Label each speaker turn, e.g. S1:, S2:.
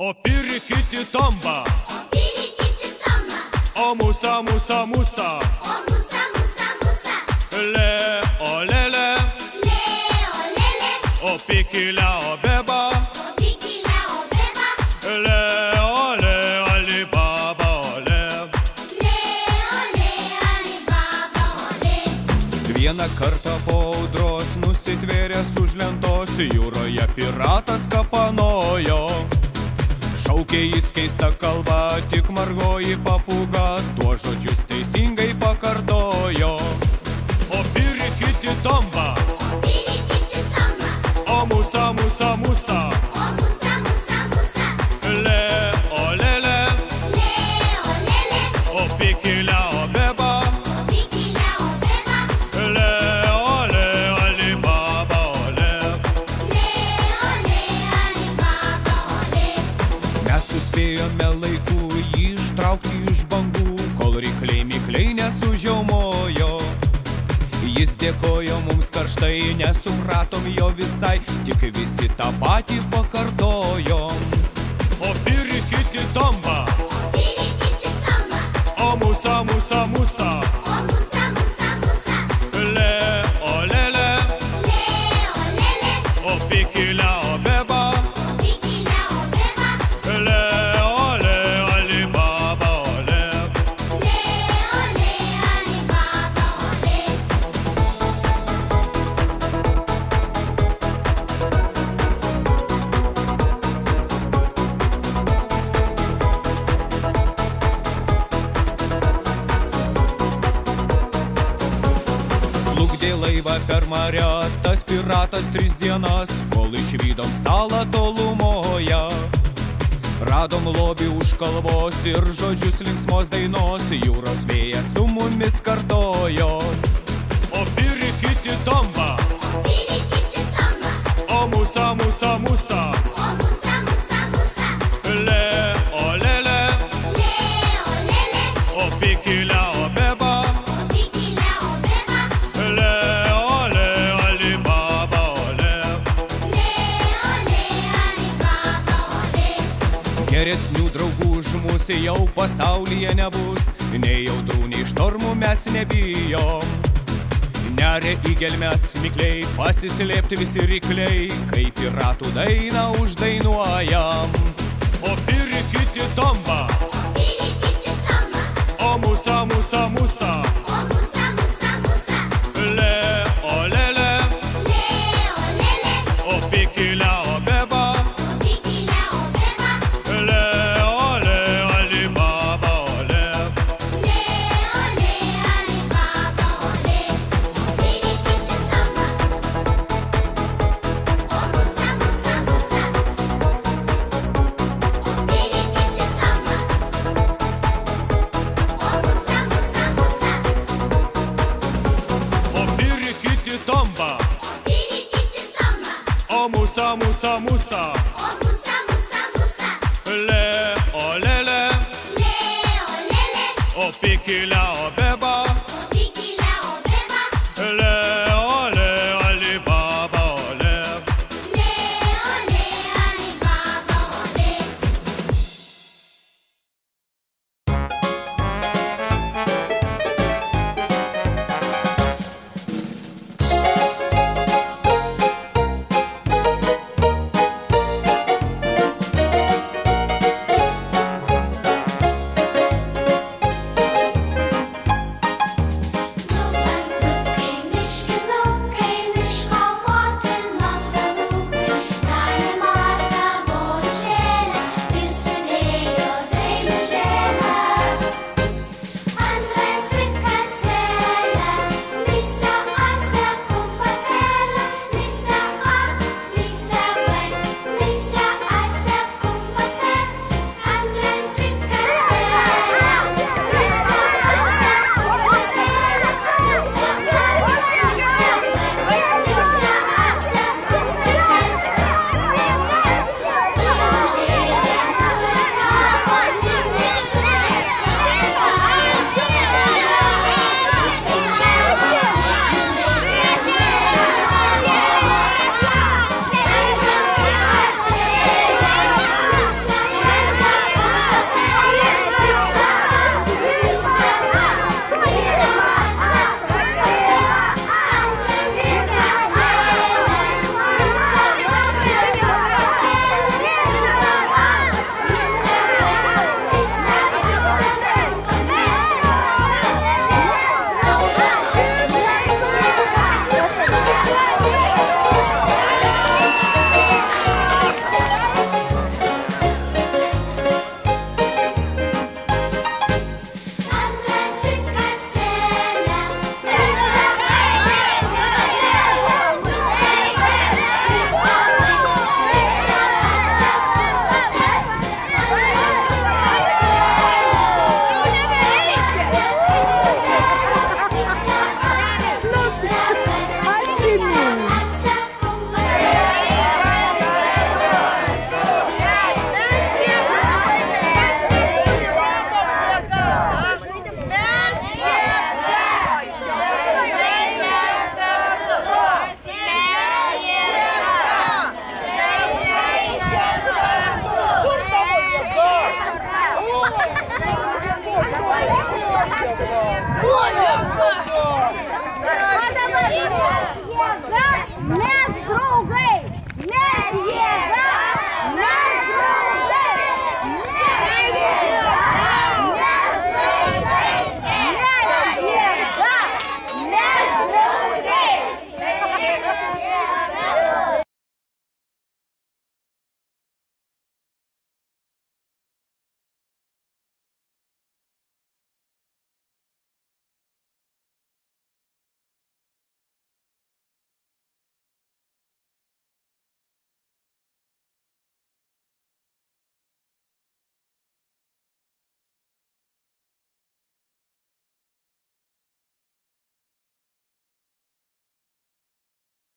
S1: O pirikiti tomba, o musa, musa, musa, le, o lele, o pikila, o beba, le, Ali Baba, ole. Vieną kartą po audros nusitvėręs už lentos jūroje piratas kapanojo. Šaukė jis keistą kalbą, tik margoji papūga tuos žodžius teisingai pakartojo. O pirikiti tomba, o musa, musa, musa, le, o lele, o pikila, o beba, le, Ali Baba, ole. Mes suspėjome laiku jį ištraukti iš bangų, kol rykliai mikliai nesužiaumojo. Jis dėkojo mums karštai, nesupratom jo visai, tik visi tą patį pakartojom. O pirikiti tomba, o musa, musa, musa, le, o lele, o pikila, o beba, le, Ali Baba, ole. Plukdė laivą per marias, tas piratas 3 dienas, kol išvydom salą tolumoje. Radom lobį už kalvos ir žodžius linksmos dainos, jūros vėjas su mumis kartojo. O pirikiti tomba, o musa, musa, musa, le, o lele, o pikila, o beba, le, Ali Baba, ole. Geresnių draugų už mus jau pasaulyje nebus, nei audrų, nei štormų mes nebijom. Neria į gelmes mikliai, pasislėpti visi rykliai, kaip piratų dainą uždainuojam. O pirikiti tomba, o musa, musa, musa, le, o lele, o pikila, o beba, le, Ali Baba, ole. O pirikiti tomba, o musa, musa, musa, le, o lele, o pikila,